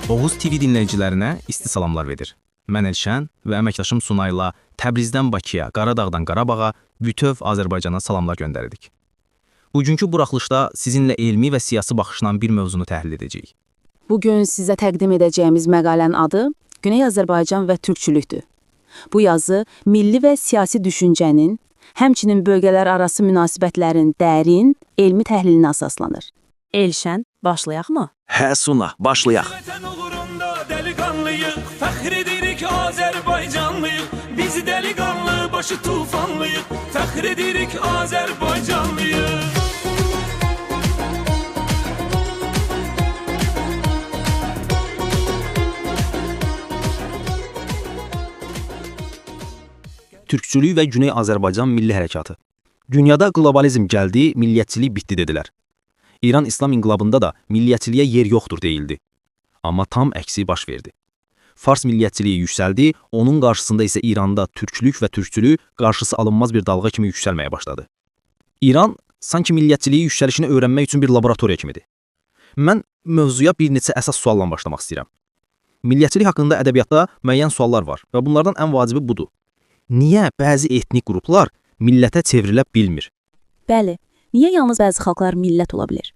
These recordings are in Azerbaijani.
Oğuz TV dinləyicilərinə isti salamlar verir. Mən Elşən və əməkdaşım Sunayla Təbrizdən Bakıya, Qaradağdan Qarabağa, bütöv Azərbaycana salamlar göndəririk. Bugünkü buraxılışda sizinlə elmi və siyasi baxışdan bir mövzunu təhlil edəcəyik. Bugün sizə təqdim edəcəyimiz məqalənin adı Güney Azərbaycan və Türkçülükdür. Bu yazı milli və siyasi düşüncənin, həmçinin bölgələr arası münasibətlərin dərin, elmi təhlilinə əsaslanır. Elşən, başlayaqmı? Hə Suna, başlayaq. Vətən uğrunda dəliqanlıyıq, fəxr edirik Azərbaycanlıyıq. Biz dəliqanlı, başı tufanlıyıq, fəxr edirik Azərbaycanlıyıq. Türkçülük və Güney Azərbaycan milli hərəkatı. Dünyada qlobalizm gəldi, milliyyətçilik bitdi dedilər. İran İslam inqilabında da milliyyətçiliyə yer yoxdur deyildi. Amma tam əksi baş verdi. Fars milliyyətçiliyi yüksəldi, onun qarşısında isə İranda türklük və türkçülük qarşısı alınmaz bir dalğa kimi yüksəlməyə başladı. İran sanki milliyyətçiliyi yüksəlişini öyrənmək üçün bir laboratoriya kimidir. Mən mövzuya bir neçə əsas sualla başlamaq istəyirəm. Milliyyətçilik haqqında ədəbiyyatda müəyyən suallar var və bunlardan ən vacibi budur. Niyə bəzi etnik qruplar millətə çevrilə bilmir? Bəli, niyə yalnız bəzi xalqlar millət ola bilir?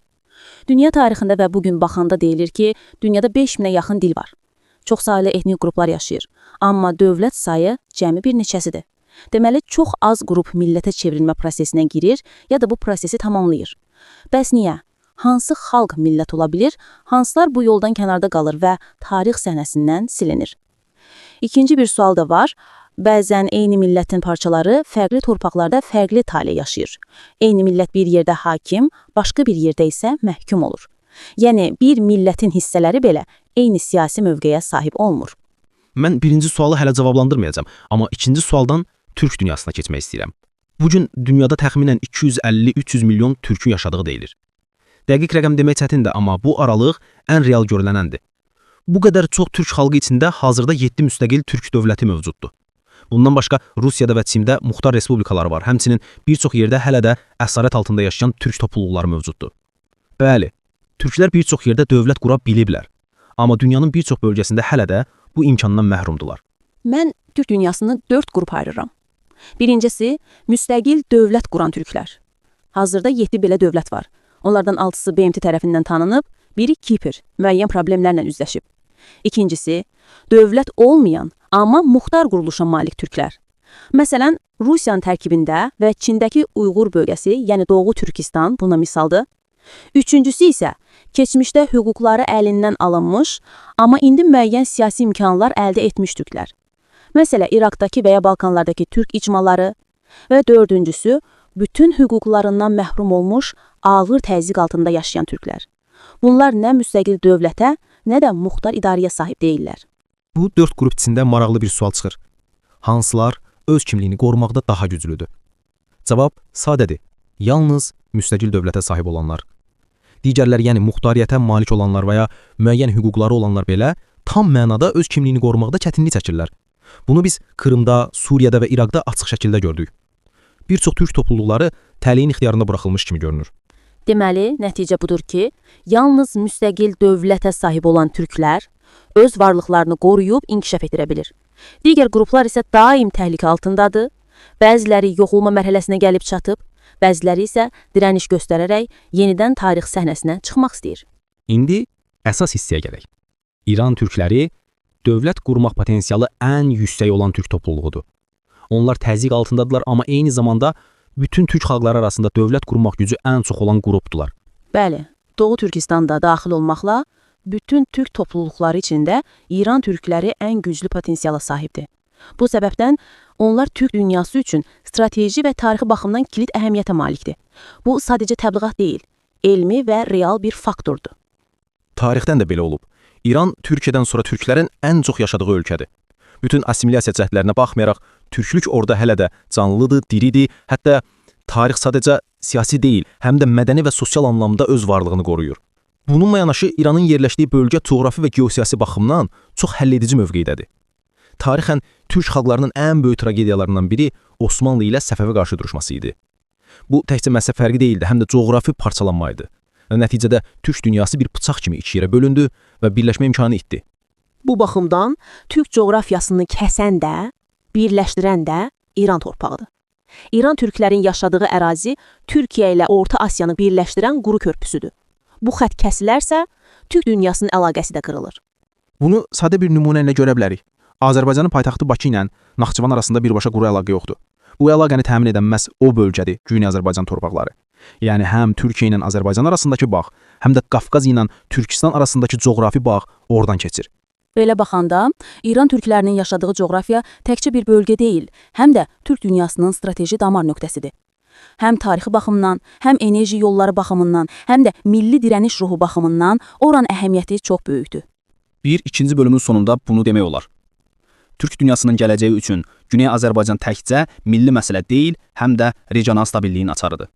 Dünya tarixində və bugün baxanda deyilir ki, dünyada 5000-ə yaxın dil var. Çoxsaylı etnik qruplar yaşayır, amma dövlət sayı cəmi bir neçəsidir. Deməli, çox az qrup millətə çevrilmə prosesinə girir ya da bu prosesi tamamlayır. Bəs niyə? Hansı xalq millət ola bilir, hansılar bu yoldan kənarda qalır və tarix səhnəsindən silinir? İkinci bir sual da var. Bəzən eyni millətin parçaları fərqli torpaqlarda fərqli tale yaşayır. Eyni millət bir yerdə hakim, başqa bir yerdə isə məhkum olur. Yəni, bir millətin hissələri belə eyni siyasi mövqeyə sahib olmur. Mən birinci sualı hələ cavablandırmayacağam, amma ikinci sualdan Türk dünyasına keçmək istəyirəm. Bugün dünyada təxminən 250-300 milyon türkün yaşadığı deyilir. Dəqiq rəqəm demək çətindir, amma bu aralıq ən real görülənəndir. Bu qədər çox türk xalqı içində hazırda 7 müstəqil türk dövləti mövcuddur. Bundan başqa Rusiyada və Çində muxtar respublikaları var. Həmçinin bir çox yerdə hələ də əsarət altında yaşayan türk topluluqları mövcuddur. Bəli, türklər bir çox yerdə dövlət qura biliblər. Amma dünyanın bir çox bölgəsində hələ də bu imkandan məhrumdular. Mən Türk dünyasını 4 qrup ayırıram. Birincisi, müstəqil dövlət quran türklər. Hazırda 7 belə dövlət var. Onlardan 6-sı BMT tərəfindən tanınıb, biri Kipr, müəyyən problemlərlə üzləşib. İkincisi, dövlət olmayan, amma muxtar quruluşa malik türklər. Məsələn, Rusiyanın tərkibində və Çindəki Uyğur bölgəsi, yəni Doğu Türkistan buna misaldır. Üçüncüsü isə keçmişdə hüquqları əlindən alınmış, amma indi müəyyən siyasi imkanlar əldə etmiş türklər. Məsələn, İraqdakı və ya Balkanlardakı türk icmaları və dördüncüsü, bütün hüquqlarından məhrum olmuş, ağır təzyiq altında yaşayan türklər. Bunlar nə müstəqil dövlətə, nə də muxtar idarəyə sahib deyirlər. Bu 4 qrup içində maraqlı bir sual çıxır. Hansılar öz kimliyini qorumaqda daha güclüdür? Cavab sadədir. Yalnız müstəqil dövlətə sahib olanlar. Digərlər, yəni muxtariyyətə malik olanlar və ya müəyyən hüquqları olanlar belə tam mənada öz kimliyini qorumaqda çətinlik çəkirlər. Bunu biz Krımda, Suriyada və İraqda açıq şəkildə gördük. Bir çox türk topluluqları təliyin ixtiyarında buraxılmış kimi görünür. Deməli, nəticə budur ki, yalnız müstəqil dövlətə sahib olan türklər öz varlıqlarını qoruyub inkişaf etdirə bilir. Digər qruplar isə daim təhlükə altındadır, bəziləri yoxulma mərhələsinə gəlib çatıb, bəziləri isə dirəniş göstərərək yenidən tarix səhnəsinə çıxmaq istəyir. İndi əsas hissəyə gələk. İran türkləri dövlət qurmaq potensialı ən yüksək olan türk topluluğudur. Onlar təzyiq altındadılar, amma eyni zamanda bütün türk xalqları arasında dövlət qurmaq gücü ən çox olan qrupdular. Bəli, Doğu Türkistanda daxil olmaqla bütün türk topluluqları içində İran türkləri ən güclü potensiala sahibdir. Bu səbəbdən onlar türk dünyası üçün strateji və tarixi baxımdan kilit əhəmiyyətə malikdir. Bu sadəcə təbliğat deyil, elmi və real bir faktordur. Tarixdən də belə olub. İran Türkiyədən sonra türklərin ən çox yaşadığı ölkədir. Bütün assimilasiya cəhdlərinə baxmayaraq, türklük orada hələ də canlıdır, diridir, hətta tarix sadəcə siyasi deyil, həm də mədəni və sosial anlamda öz varlığını qoruyur. Bununla yanaşı İranın yerləşdiyi bölgə coğrafi və geosiyasi baxımdan çox həlledici mövqeydədir. Tarixən türk xalqlarının ən böyük tragediyalarından biri Osmanlı ilə Səfəvi qarşı duruşması idi. Bu təkcə məhz fərqi deyildi, həm də coğrafi parçalanma idi. Nəticədə türk dünyası bir bıçaq kimi iki yerə bölündü və birləşmə imkanı itdi. Bu baxımdan Türk coğrafiyasını kəsən də, birləşdirən də İran torpağıdır. İran türklərin yaşadığı ərazi Türkiyə ilə Orta Asiyanı birləşdirən quru körpüsüdür. Bu xətt kəsilərsə, Türk dünyasının əlaqəsi də qırılır. Bunu sadə bir nümunə ilə görə bilərik. Azərbaycanın paytaxtı Bakı ilə Naxçıvan arasında birbaşa quru əlaqə yoxdur. Bu əlaqəni təmin edən məhz o bölgədir, Güney Azərbaycan torpaqları. Yəni həm Türkiyə ilə Azərbaycan arasındakı bağ, həm də Qafqaz ilə Türkistan arasındakı coğrafi bağ oradan keçir. Belə baxanda, İran türklərinin yaşadığı coğrafiya təkcə bir bölgə deyil, həm də Türk dünyasının strateji damar nöqtəsidir. Həm tarixi baxımından, həm enerji yolları baxımından, həm də milli dirəniş ruhu baxımından oranın əhəmiyyəti çox böyükdür. İkinci bölümün sonunda bunu demək olar. Türk dünyasının gələcəyi üçün Güney Azərbaycan təkcə milli məsələ deyil, həm də regional stabilliyin açarıdır.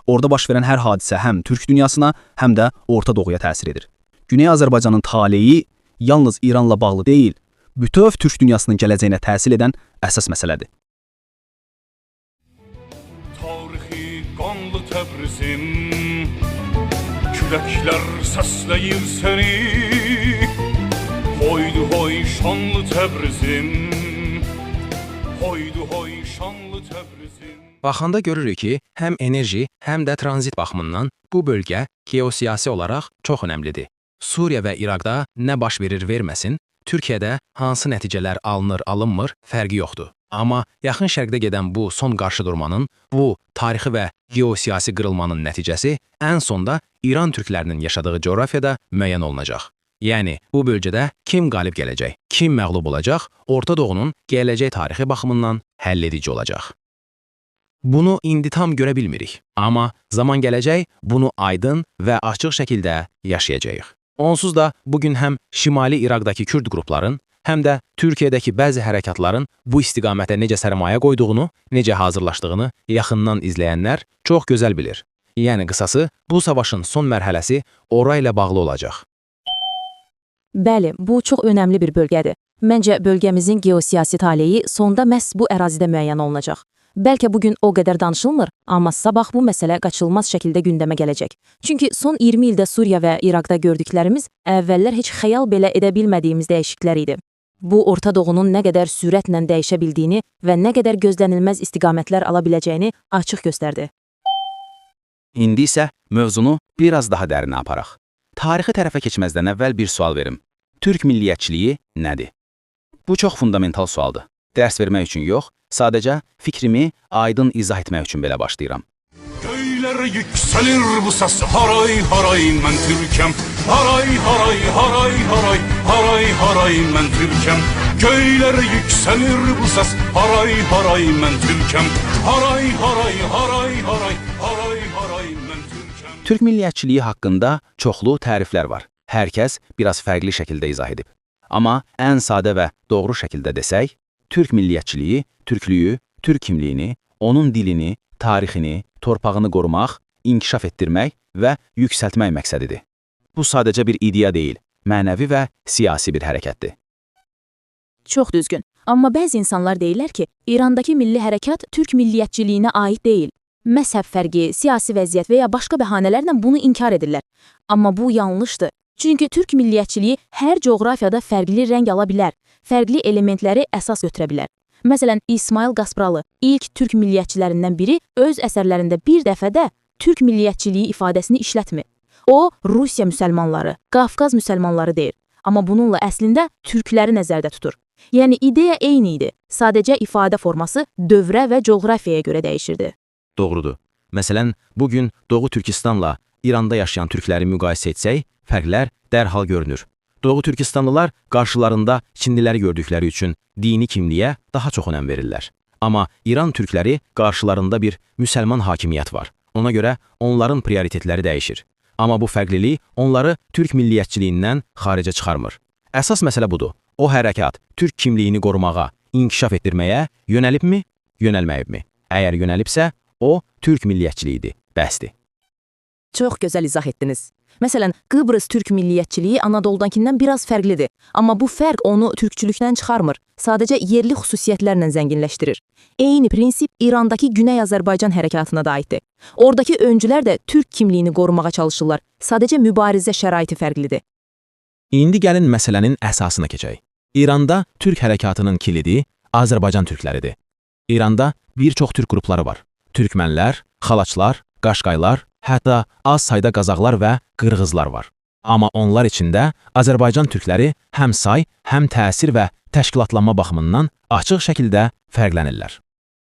Orada baş verən hər hadisə həm Türk dünyasına, həm də Orta Doğuya təsir edir. Güney Azərbaycanın taleyi yalnız İranla bağlı deyil, bütöv Türk dünyasının gələcəyinə təsir edən əsas məsələdir. Tarixi qanlı Təbrizim, küləklər səsləyir səni. Hoydu hoy şanlı Təbrizim, hoydu hoy şanlı Təbrizim. Baxanda görürük ki, həm enerji, həm də tranzit baxımından bu bölgə geosiyasi olaraq çox önəmlidir. Suriya və İraqda nə baş verir-verməsin, Türkiyədə hansı nəticələr alınır-alınmır fərqi yoxdur. Amma yaxın şərqdə gedən bu son qarşıdurmanın, bu tarixi və geosiyasi qırılmanın nəticəsi ən sonda İran türklərinin yaşadığı coğrafiyada müəyyən olunacaq. Yəni, bu bölgədə kim qalib gələcək, kim məğlub olacaq, Orta Doğunun gələcək tarixi baxımından həll edici olacaq. Bunu indi tam görə bilmirik, amma zaman gələcək bunu aydın və açıq şəkildə yaşayacağıq. Onsuz da bugün həm Şimali İraqdakı Kürd qrupların, həm də Türkiyədəki bəzi hərəkatların bu istiqamətə necə sərmayə qoyduğunu, necə hazırlaşdığını yaxından izləyənlər çox gözəl bilir. Yəni qısası, bu savaşın son mərhələsi orayla bağlı olacaq. Bəli, bu çox önəmli bir bölgədir. Məncə bölgəmizin geosiyasi taleyi sonda məhz bu ərazidə müəyyən olunacaq. Bəlkə bugün o qədər danışılmır, amma sabah bu məsələ qaçılmaz şəkildə gündəmə gələcək. Çünki son 20 ildə Suriya və İraqda gördüklərimiz əvvəllər heç xəyal belə edə bilmədiyimiz dəyişikliklər idi. Bu, Orta Doğunun nə qədər sürətlə dəyişə bildiyini və nə qədər gözlənilməz istiqamətlər ala biləcəyini açıq göstərdi. İndi isə mövzunu biraz daha dərinə aparaq. Tarixi tərəfə keçməzdən əvvəl bir sual verim. Türk milliyyətçiliyi nədir? Bu çox fundamental sualdır. Dərs vermək üçün yox, sadəcə fikrimi aydın izah etmək üçün belə başlayıram. Göylərə yüksəlir bu səs, haray haray mən Türkəm. Haray haray haray haray haray haray mən Türkəm. Göylərə yüksəlir bu səs, haray haray mən Türkəm. Haray haray haray haray haray haray mən Türkəm. Türk milliyyətçiliyi haqqında çoxlu təriflər var. Hər kəs biraz fərqli şəkildə izah edib. Amma ən sadə və doğru şəkildə desək, Türk milliyyətçiliyi, türklüyü, türk kimliyini, onun dilini, tarixini, torpağını qorumaq, inkişaf etdirmək və yüksəltmək məqsədidir. Bu sadəcə bir ideya deyil, mənəvi və siyasi bir hərəkətdir. Çox düzgün. Amma bəzi insanlar deyirlər ki, İrandakı milli hərəkat türk milliyyətçiliyinə aid deyil. Məzhəb fərqi, siyasi vəziyyət və ya başqa bəhanələrlə bunu inkar edirlər. Amma bu yanlışdır. Çünki türk milliyyətçiliyi hər coğrafiyada fərqli rəng ala bilər, fərqli elementləri əsas götürə bilər. Məsələn, İsmail Qaspralı, ilk türk milliyyətçilərindən biri öz əsərlərində bir dəfədə türk milliyyətçiliyi ifadəsini işlətmir. O, Rusiya müsəlmanları, Qafqaz müsəlmanları deyir. Amma bununla əslində türkləri nəzərdə tutur. Yəni, ideya eyni idi, sadəcə ifadə forması dövrə və coğrafiyaya görə dəyişirdi. Doğrudur. Məsələn, bugün Doğu Türkistanla İranda yaşayan türkləri müqayisə etsək, fərqlər dərhal görünür. Doğu Türkistanlılar qarşılarında Çinliləri gördükləri üçün dini kimliyə daha çox önəm verirlər. Amma İran türkləri qarşılarında bir müsəlman hakimiyyət var. Ona görə onların prioritetləri dəyişir. Amma bu fərqlilik onları türk milliyyətçiliyindən xaricə çıxarmır. Əsas məsələ budur. O hərəkat türk kimliyini qorumağa, inkişaf etdirməyə yönəlibmi, yönəlməyibmi? Əgər yönəlibsə, o türk milliyyətçiliyidir, bəsdir. Çox gözəl izah etdiniz. Məsələn, Qıbrıs türk milliyyətçiliyi Anadoludankindən biraz fərqlidir, amma bu fərq onu türkçülükdən çıxarmır, sadəcə yerli xüsusiyyətlərlə zənginləşdirir. Eyni prinsip İrandakı Güney Azərbaycan hərəkatına da aiddir. Oradakı öncülər də türk kimliyini qorumağa çalışırlar, sadəcə mübarizə şəraiti fərqlidir. İndi gəlin məsələnin əsasına keçək. İranda türk hərəkatının kilidi Azərbaycan türkləridir. İranda bir çox türk qrupları var. Türkmənlər, xalaçlar, qaşqaylar, hətta az sayda qazaqlar və qırğızlar var. Amma onlar içində Azərbaycan türkləri həm say, həm təsir və təşkilatlanma baxımından açıq şəkildə fərqlənirlər.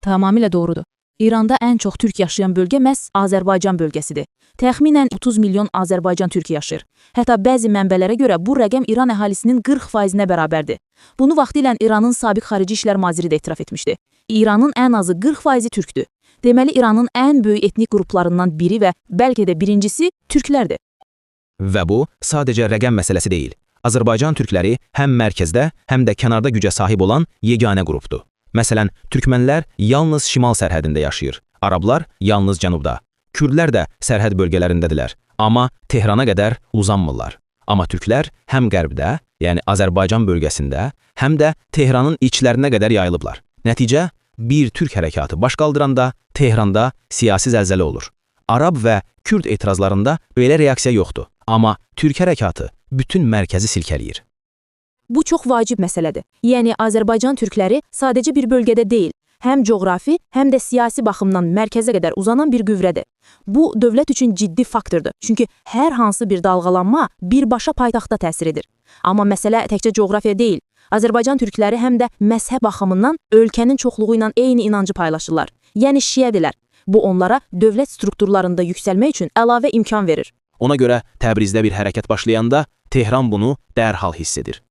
Tamamilə doğrudur. İranda ən çox türk yaşayan bölgə məhz Azərbaycan bölgəsidir. Təxminən 30 milyon Azərbaycan türk yaşayır. Hətta bəzi mənbələrə görə bu rəqəm İran əhalisinin 40%-nə bərabərdir. Bunu vaxtilə İranın sabiq xarici işlər naziri də etiraf etmişdi. İranın ən azı 40%-i türkdür. Deməli, İranın ən böyük etnik qruplarından biri və bəlkə də birincisi türklərdir. Və bu sadəcə rəqəm məsələsi deyil. Azərbaycan türkləri həm mərkəzdə, həm də kənarda gücə sahib olan yeganə qrupdur. Məsələn, türkmənlər yalnız şimal sərhədində yaşayır, arablar yalnız cənubda. Kürdlər də sərhəd bölgələrindədirlər, amma Tehrana qədər uzanmırlar. Amma türklər həm qərbdə, yəni Azərbaycan bölgəsində, həm də Tehranın içlərinə qədər yayılıblar. Nəticə, bir türk hərəkatı baş qaldıranda Tehranda siyasi zəlzələ olur. Arab və Kürd etirazlarında belə reaksiya yoxdur, amma türk hərəkatı bütün mərkəzi silkələyir. Bu çox vacib məsələdir. Yəni, Azərbaycan türkləri sadəcə bir bölgədə deyil, həm coğrafi, həm də siyasi baxımdan mərkəzə qədər uzanan bir qüvvədir. Bu, dövlət üçün ciddi faktordur. Çünki hər hansı bir dalğalanma birbaşa paytaxtda təsir edir. Amma məsələ təkcə coğrafiya deyil. Azərbaycan türkləri həm də məzhəb baxımından ölkənin çoxluğu ilə eyni inancı paylaşırlar. Yəni şiədirlər. Bu onlara dövlət strukturlarında yüksəlmək üçün əlavə imkan verir. Ona görə Təbrizdə bir hərəkət başlayanda Tehran bunu dərhal hiss edir.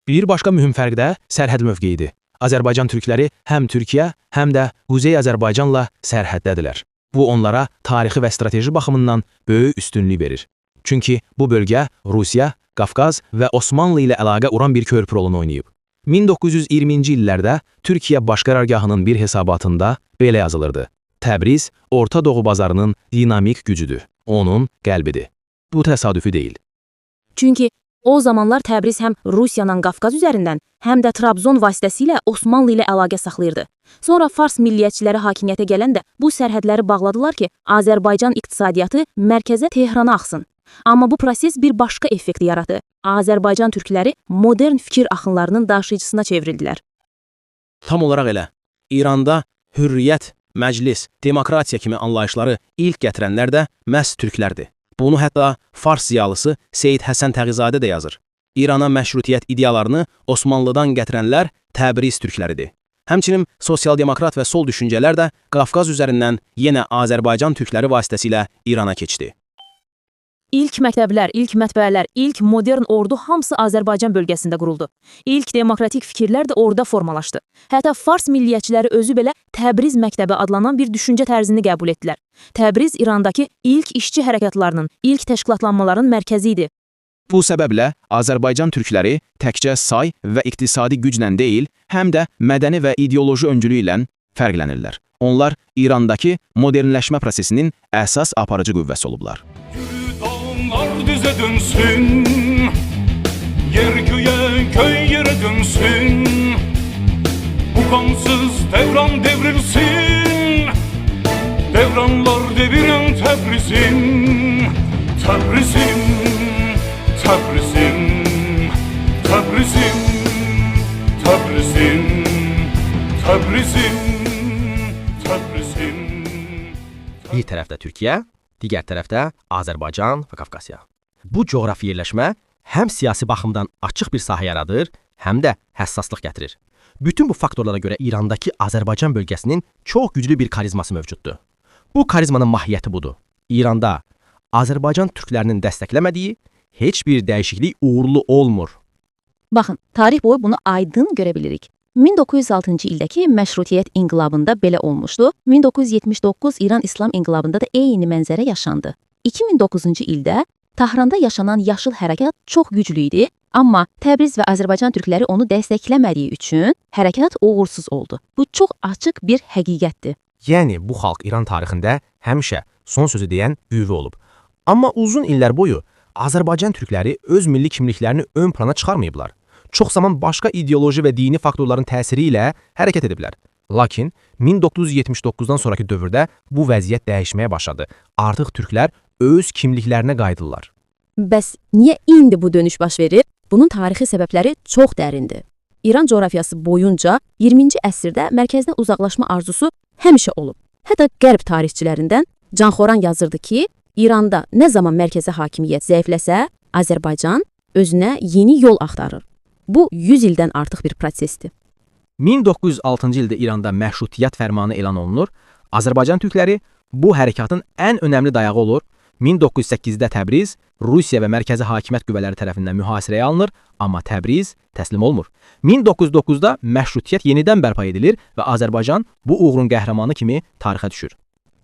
Bir başqa mühüm fərq də sərhəd mövqeyidir. Azərbaycan türkləri həm Türkiyə, həm də Quzey Azərbaycanla sərhəddədirlər. Bu onlara tarixi və strateji baxımından böyük üstünlük verir. Çünki bu bölgə Rusiya, Qafqaz və Osmanlı ilə əlaqə quran bir köprü rolunu oynayıb. 1920-ci illərdə Türkiyə Baş Qərargahının bir hesabatında belə yazılırdı. Təbriz, Orta Doğu bazarının dinamik gücüdür, onun qəlbidir. Bu təsadüfi deyil. Çünki o zamanlar Təbriz həm Rusiyanın Qafqaz üzərindən, həm də Trabzon vasitəsilə Osmanlı ilə əlaqə saxlayırdı. Sonra Fars milliyyətçiləri hakimiyyətə gələndə bu sərhədləri bağladılar ki, Azərbaycan iqtisadiyyatı mərkəzə Tehrana axsın. Amma bu proses bir başqa effekti yaradı. Azərbaycan türkləri modern fikir axınlarının daşıyıcısına çevrildilər. Tam olaraq elə. İranda hürriyyət, məclis, demokratiya kimi anlayışları ilk gətirənlər də məhz türklərdir. Bunu hətta Fars ziyalısı Seyid Həsən Təğizadə də yazır. İrana məşrutiyyət ideyalarını Osmanlıdan gətirənlər Təbriz türkləridir. Həmçinin sosial-demokrat və sol düşüncələr də Qafqaz üzərindən yenə Azərbaycan türkləri vasitəsilə İrana keçdi. İlk məktəblər, ilk mətbəələr, ilk modern ordu hamısı Azərbaycan bölgəsində quruldu. İlk demokratik fikirlər də orada formalaşdı. Hətta Fars milliyyətçiləri özü belə Təbriz məktəbi adlanan bir düşüncə tərzini qəbul etdilər. Təbriz İrandakı ilk işçi hərəkatlarının, ilk təşkilatlanmaların mərkəzi idi. Bu səbəblə Azərbaycan türkləri təkcə say və iqtisadi güclə deyil, həm də mədəni və ideoloji öncülüyü ilə fərqlənirlər. Onlar İrandakı modernləşmə prosesinin əsas aparıcı qüvvəsi olublar. Dağlar düze dönsün, yer göğe köy yere dönsün, bu kansız devran devrilsin, devranlar deviren Təbrizim, Təbrizim, Təbrizim, Təbrizim, Təbrizim, Təbrizim, Təbrizim. Bir tərəfdə Türkiyə, digər tərəfdə Azərbaycan və Qafqasiya. Bu coğrafi yerləşmə həm siyasi baxımdan açıq bir sahə yaradır, həm də həssaslıq gətirir. Bütün bu faktorlara görə İrandakı Azərbaycan bölgəsinin çox güclü bir karizması mövcuddur. Bu karizmanın mahiyyəti budur. İranda Azərbaycan türklərinin dəstəkləmədiyi heç bir dəyişiklik uğurlu olmur. Baxın, tarix boyu bunu aydın görə bilirik. 1906-cı ildəki məşrutiyyət inqilabında belə olmuşdu. 1979 İran İslam inqilabında da eyni mənzərə yaşandı. 2009-cu ildə Tahranda yaşanan yaşıl hərəkat çox güclü idi, amma Təbriz və Azərbaycan türkləri onu dəstəkləmədiyi üçün hərəkat uğursuz oldu. Bu çox açıq bir həqiqətdir. Yəni bu xalq İran tarixində həmişə son sözü deyən qüvvə olub. Amma uzun illər boyu Azərbaycan türkləri öz milli kimliklərini ön plana çıxarmayıblar. Çox zaman başqa ideoloji və dini faktorların təsiri ilə hərəkət ediblər. Lakin 1979-dan sonraki dövrdə bu vəziyyət dəyişməyə başladı. Artıq türklər öz kimliklərinə qayıdırlar. Bəs niyə indi bu dönüş baş verir? Bunun tarixi səbəbləri çox dərindir. İran coğrafiyası boyunca 20-ci əsrdə mərkəzdən uzaqlaşma arzusu həmişə olub. Hətta qərb tarixçilərindən Canxoran yazırdı ki, İranda nə zaman mərkəzi hakimiyyət zəifləsə, Azərbaycan özünə yeni yol axtarır. Bu 100 ildən artıq bir prosesdir. 1906-cı ildə İranda məşrutiyyət fərmanı elan olunur. Azərbaycan türkləri bu hərəkatın ən önəmli dayağı olur. 1908-də Təbriz Rusiya və mərkəzi hakimiyyət qüvvələri tərəfindən mühasirəyə alınır, amma Təbriz təslim olmur. 1909-da məşrutiyyət yenidən bərpa edilir və Azərbaycan bu uğurun qəhrəmanı kimi tarixə düşür.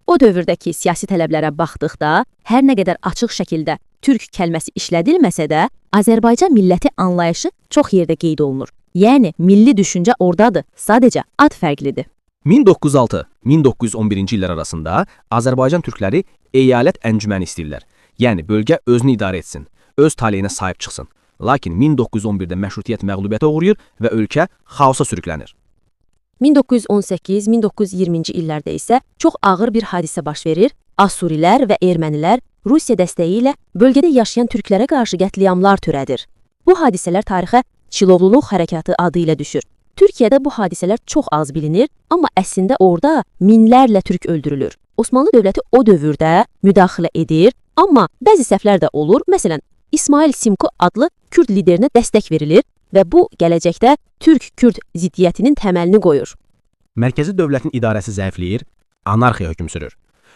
O dövrdəki siyasi tələblərə baxdıqda, hər nə qədər açıq şəkildə türk kəlməsi işlədilməsə də, Azərbaycan milləti anlayışı çox yerdə qeyd olunur. Yəni, milli düşüncə oradadır, sadəcə ad fərqlidir. 1906-1911-ci illər arasında Azərbaycan türkləri eyalət əncüməni istəyirlər. Yəni, bölgə özünü idarə etsin, öz taleyinə sahib çıxsın. Lakin 1911-də məşrutiyyət məğlubiyyətə uğrayır və ölkə xaosa sürüklənir. 1918-1920-ci illərdə isə çox ağır bir hadisə baş verir. Asurilər və ermənilər Rusiya dəstəyi ilə bölgədə yaşayan türklərə qarşı qətliamlar törədir. Bu hadisələr tarixə Çilovluluq hərəkatı adı ilə düşür. Türkiyədə bu hadisələr çox az bilinir, amma əslində orada minlərlə türk öldürülür. Osmanlı dövləti o dövrdə müdaxilə edir, amma bəzi səhvlər də olur. Məsələn, İsmail Simko adlı Kürd liderinə dəstək verilir və bu gələcəkdə Türk-Kürd ziddiyyətinin təməlini qoyur. Mərkəzi dövlətin idarəsi zəifləyir, anarxiya hökm sürür.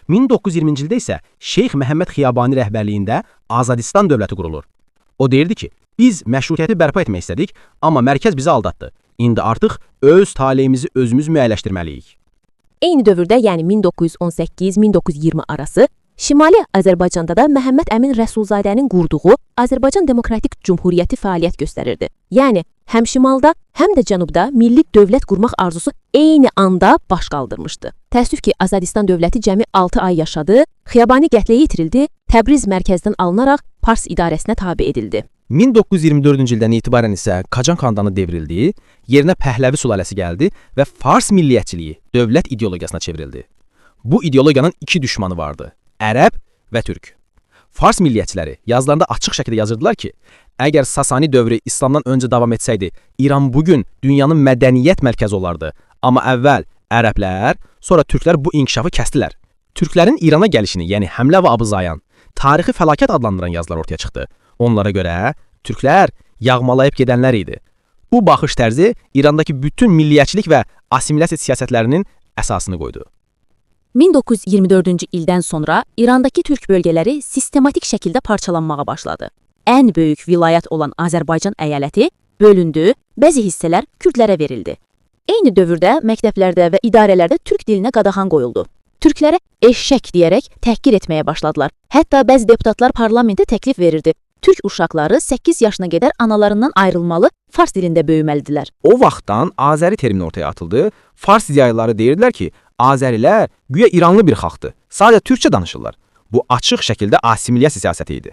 1920-ci ildə isə Şeyx Məhəmməd Xiyabani rəhbərliyində Azadistan dövləti qurulur. O deyirdi ki, biz məşrutiyyəti bərpa etmək istədik, amma mərkəz bizi aldatdı. İndi artıq öz taleyimizi özümüz müəyyənləşdirməliyik. Eyni dövrdə, yəni 1918-1920 arası, Şimali Azərbaycanda da Məhəmməd Əmin Rəsulzadənin qurduğu Azərbaycan Demokratik Cümhuriyyəti fəaliyyət göstərirdi. Yəni, həm şimalda, həm də cənubda milli dövlət qurmaq arzusu eyni anda baş qaldırmışdı. Təəssüf ki, Azadistan dövləti cəmi 6 ay yaşadı, Xiyabani qətlə yetirildi, Təbriz mərkəzdən alınaraq Fars idarəsinə tabe edildi. 1924-cü ildən etibarən isə Qacan xandanı devrildi, yerinə Pəhləvi sülaləsi gəldi və Fars milliyyətçiliyi dövlət ideologiyasına çevrildi. Bu ideologiyanın iki düşmanı vardı: Ərəb və Türk. Fars milliyyətçiləri yazılarında açıq şəkildə yazırdılar ki, əgər Sasani dövrü İslamdan öncə davam etsəydi, İran bugün dünyanın mədəniyyət mərkəzi olardı. Amma əvvəl ərəblər, sonra türklər bu inkişafı kəsdilər. Türklərin İrana gəlişini, yəni Həmlə və Abızayan, tarixi fəlakət adlandıran yazılar ortaya çıxdı. Onlara görə türklər yağmalayıb gedənlər idi. Bu baxış tərzi İrandakı bütün milliyyətçilik və assimilasiya siyasətlərinin əsasını qoydu. 1924-cü ildən sonra İrandakı türk bölgələri sistematik şəkildə parçalanmağa başladı. Ən böyük vilayət olan Azərbaycan əyaləti bölündü, bəzi hissələr kürdlərə verildi. Eyni dövrdə məktəblərdə və idarələrdə türk dilinə qadağan qoyuldu. Türklərə eşşək deyərək təhqir etməyə başladılar. Hətta bəzi deputatlar parlamentə təklif verirdi. Türk uşaqları 8 yaşına qədər analarından ayrılmalı, fars dilində böyüməlidilər. O vaxtdan Azəri termini ortaya atıldı. Fars ziyalıları deyirdilər ki, Azərilər güya İranlı bir xalqdır. Sadəcə türkçə danışırlar. Bu açıq şəkildə assimilasiya siyasəti idi.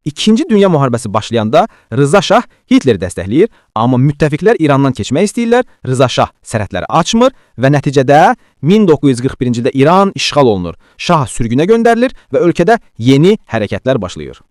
İkinci Dünya müharibəsi başlayanda Rıza Şah Hitleri dəstəkləyir, amma müttəfiqlər İrandan keçmək istəyirlər. Rıza Şah sərhədləri açmır və nəticədə 1941-ci ildə İran işğal olunur. Şah sürgünə göndərilir və ölkədə yeni hərəkətlər başlayır.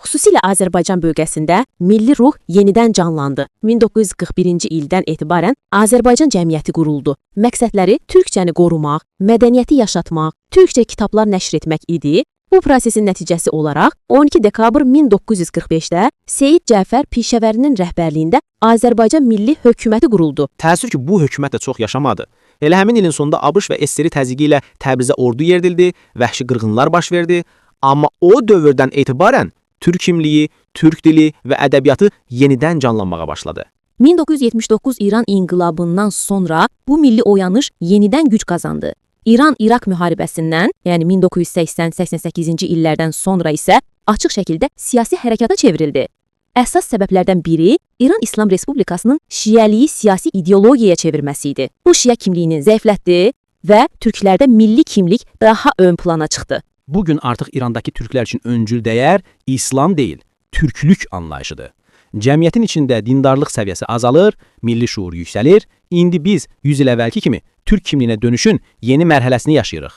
Xüsusilə Azərbaycan bölgəsində milli ruh yenidən canlandı. 1941-ci ildən etibarən Azərbaycan cəmiyyəti quruldu. Məqsədləri türkçəni qorumaq, mədəniyyəti yaşatmaq, türkçə kitablar nəşr etmək idi. Bu prosesin nəticəsi olaraq 12 dekabr 1945-də Seyid Cəfər Pişəvərinin rəhbərliyində Azərbaycan Milli Hökuməti quruldu. Təəssüf ki, bu hökumət də çox yaşamadı. Elə həmin ilin sonunda ABŞ və SSR təzyiqi ilə Təbrizə ordu yeridildi, vəhşi qırğınlar baş verdi. Amma o dövrdən etibarən türk kimliyi, türk dili və ədəbiyyatı yenidən canlanmağa başladı. 1979 İran inqilabından sonra bu milli oyanış yenidən güc qazandı. İran-İraq müharibəsindən, yəni 1980-88-ci illərdən sonra isə açıq şəkildə siyasi hərəkata çevrildi. Əsas səbəblərdən biri İran İslam Respublikasının şiəliyi siyasi ideologiyaya çevirməsi idi. Bu şiə kimliyini zəiflətdi və türklərdə milli kimlik daha ön plana çıxdı. Bugün artıq İrandakı türklər üçün öncül dəyər İslam deyil, türklük anlayışıdır. Cəmiyyətin içində dindarlıq səviyyəsi azalır, milli şuur yüksəlir. İndi biz 100 il əvvəlki kimi türk kimliyinə dönüşün yeni mərhələsini yaşayırıq.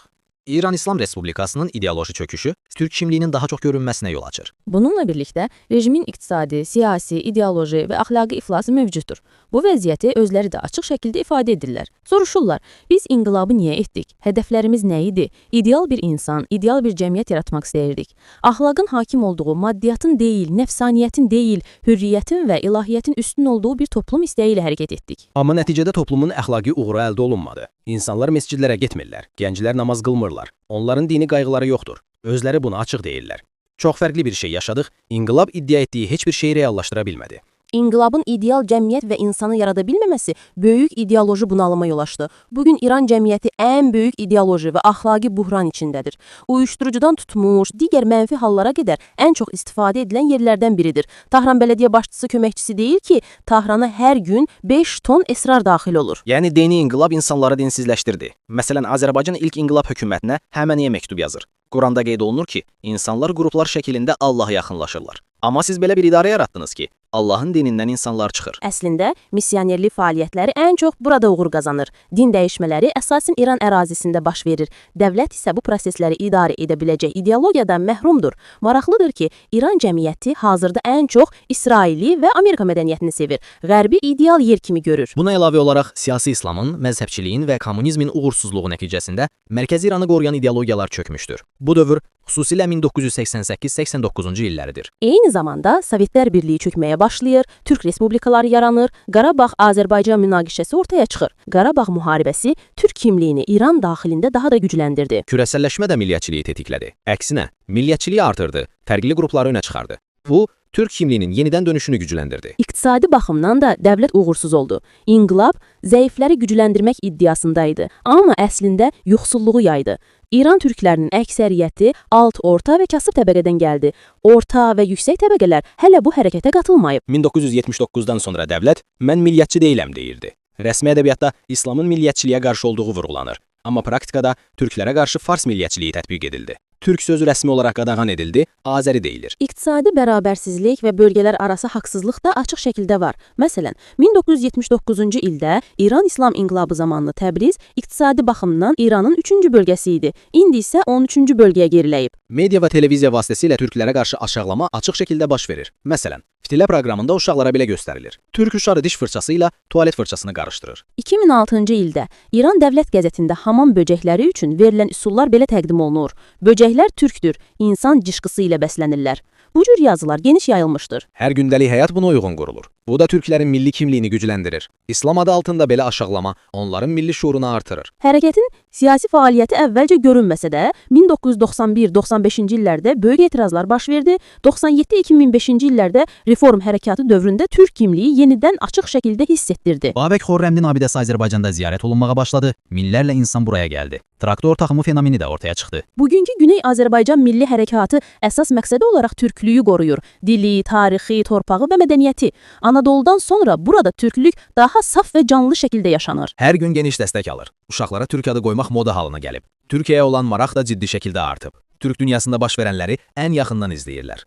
İran İslam Respublikasının ideoloji çöküşü Türk kimliyinin daha çox görünməsinə yol açır. Bununla birlikdə rejimin iqtisadi, siyasi, ideoloji və əxlaqi iflası mövcuddur. Bu vəziyyəti özləri də açıq şəkildə ifadə edirlər. Soruşurlar, biz inqilabı niyə etdik? Hədəflərimiz nə idi? İdeal bir insan, ideal bir cəmiyyət yaratmaq istəyirdik. Əxlaqın hakim olduğu, maddiyyatın deyil, nəfsaniyyətin deyil, hürriyyətin və ilahiyyətin üstün olduğu bir toplum istəyi ilə hərəkət etdik. Amma nəticədə toplumun əxlaqi uğuru əldə olunmadı. İnsanlar məscidlərə getmirlər, gənclər namaz qılmırlar. Onların dini qayğıları yoxdur. Özləri bunu açıq deyirlər. Çox fərqli bir şey yaşadıq. İnqilab iddia etdiyi heç bir şeyi reallaşdıra bilmədi. İnqilabın ideal cəmiyyət və insanı yarada bilməməsi böyük ideoloji bunalıma yol açdı. Bugün İran cəmiyyəti ən böyük ideoloji və əxlaqi buhran içindədir. Uyuşturucudan tutmuş, digər mənfi hallara qədər ən çox istifadə edilən yerlərdən biridir. Tahran bələdiyyə başçısı köməkçisi deyir ki, Tahrana hər gün 5 ton esrar daxil olur. Yəni dini inqilab insanları dinsizləşdirdi. Məsələn, Azərbaycan ilk inqilab hökumətinə Həməniyə məktub yazır. Quranda qeyd olunur ki, insanlar qruplar şəklində Allaha yaxınlaşırlar. Amma siz belə bir idarə yaratdınız ki, Allahın dinindən insanlar çıxır. Əslində, missionerlik fəaliyyətləri ən çox burada uğur qazanır. Din dəyişmələri əsasən İran ərazisində baş verir. Dövlət isə bu prosesləri idarə edə biləcək ideologiyadan məhrumdur. Maraqlıdır ki, İran cəmiyyəti hazırda ən çox İsraili və Amerika mədəniyyətini sevir. Qərbi ideal yer kimi görür. Buna əlavə olaraq siyasi İslamın, məzhəbçiliyin və kommunizmin uğursuzluğu nəticəsində Mərkəzi İranı qoruyan ideologiyalar çökmüşdür. Bu dövr xüsusilə 1988-89-cu illəridir. Eyni zamanda Sovetlər Birliyi çökməyə başlayır, Türk respublikaları yaranır, Qarabağ-Azərbaycan münaqişəsi ortaya çıxır. Qarabağ müharibəsi Türk kimliyini İran daxilində daha da gücləndirdi. Küresəlləşmə də milliyyətçiliyi tetiklədi. Əksinə, milliyyətçiliyi artırdı, fərqli qrupları önə çıxardı. Bu, Türk kimliyinin yenidən dönüşünü gücləndirdi. İqtisadi baxımdan da dövlət uğursuz oldu. İnqilab zəifləri gücləndirmək iddiasındaydı, amma əslində yoxsulluğu yaydı. İran türklərinin əksəriyyəti alt, orta və kasıb təbəqədən gəldi. Orta və yüksək təbəqələr hələ bu hərəkətə qatılmayıb. 1979-dan sonra dövlət mən milliyyətçi deyiləm deyirdi. Rəsmi ədəbiyyatda İslamın milliyyətçiliyə qarşı olduğu vurğulanır. Amma praktikada türklərə qarşı fars milliyyətçiliyi tətbiq edildi. Türk sözü rəsmi olaraq qadağan edildi, Azəri deyilir. İqtisadi bərabərsizlik və bölgələr arası haqsızlıq da açıq şəkildə var. Məsələn, 1979-cu ildə İran İslam İnqilabı zamanlı Təbriz iqtisadi baxımdan İranın 3-cü bölgəsi idi. İndi isə 13-cü bölgəyə geriləyib. Media və televiziya vasitəsilə türklərə qarşı aşağılama açıq şəkildə baş verir. Məsələn, Fitilə proqramında uşaqlara belə göstərilir. Türk uşağı diş fırçası ilə tualet fırçasını qarışdırır. 2006-cı ildə İran Dövlət qəzetində hamam böcəkləri üçün verilən üsullar belə təqdim olunur. Böcəklər türkdür, insan cışqısı ilə bəslənirlər. Bu cür yazılar geniş yayılmışdır. Hər gündəlik həyat buna uyğun qurulur. Bu da türklərin milli kimliyini gücləndirir. İslam adı altında belə aşağılama onların milli şuurunu artırır. Hərəkətin siyasi fəaliyyəti əvvəlcə görünməsə də 1991-95-ci illərdə böyük etirazlar baş verdi. 97-2005-ci illərdə reform hərəkatı dövründə türk kimliyi yenidən açıq şəkildə hiss etdirdi. Babək Xorrəmdin abidəsi Azərbaycanda ziyarət olunmağa başladı. Minlərlə insan buraya gəldi. Traktor taxımı fenomeni də ortaya çıxdı. Bugünkü Güney Azərbaycan milli hərəkatı əsas məqsədi olaraq türklüyü qoruyur. Dili, tarixi, torpağı və mədəniyyəti. Anadoludan sonra burada türklük daha saf və canlı şəkildə yaşanır. Hər gün geniş dəstək alır. Uşaqlara türk adı qoymaq moda halına gəlib. Türkiyəyə olan maraq da ciddi şəkildə artıb. Türk dünyasında baş verənləri ən yaxından izləyirlər.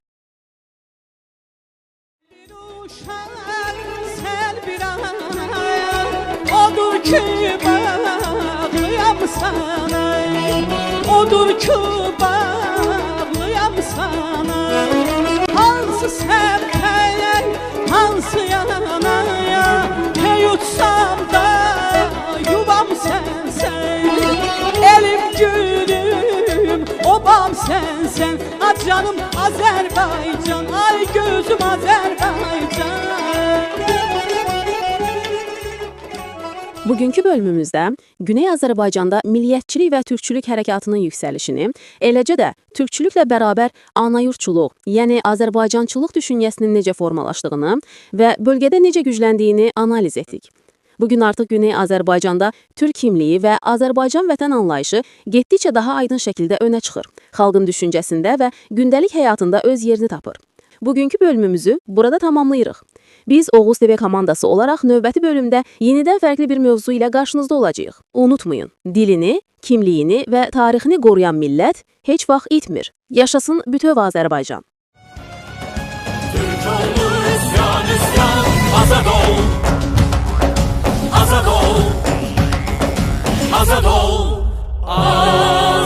Odur ki bağlıyam sana, odur ki bağlıyam sana. Hansı sərtəyə, hansı yanaya, yutsam da yuvam sənsən. Elim gülüm, obam sənsən. Ay canım Azərbaycan, ay gözüm Azərbaycan. Bugünkü bölümümüzdə Güney Azərbaycanda milliyyətçilik və türkçülük hərəkatının yüksəlişini, eləcə də türkçülüklə bərabər anayurtçuluq, yəni Azərbaycançılıq düşüncəsinin necə formalaşdığını və bölgədə necə gücləndiyini analiz etdik. Bugün artıq Güney Azərbaycanda türk kimliyi və Azərbaycan vətən anlayışı getdikcə daha aydın şəkildə önə çıxır. Xalqın düşüncəsində və gündəlik həyatında öz yerini tapır. Bugünkü bölümümüzü burada tamamlayırıq. Biz Oğuz TV komandası olaraq növbəti bölümdə yenidən fərqli bir mövzu ilə qarşınızda olacağıq. Unutmayın, dilini, kimliyini və tarixini qoruyan millət heç vaxt itmir. Yaşasın bütöv Azərbaycan. Türk oğlu isyan, azad ol. Azad ol. Azad ol.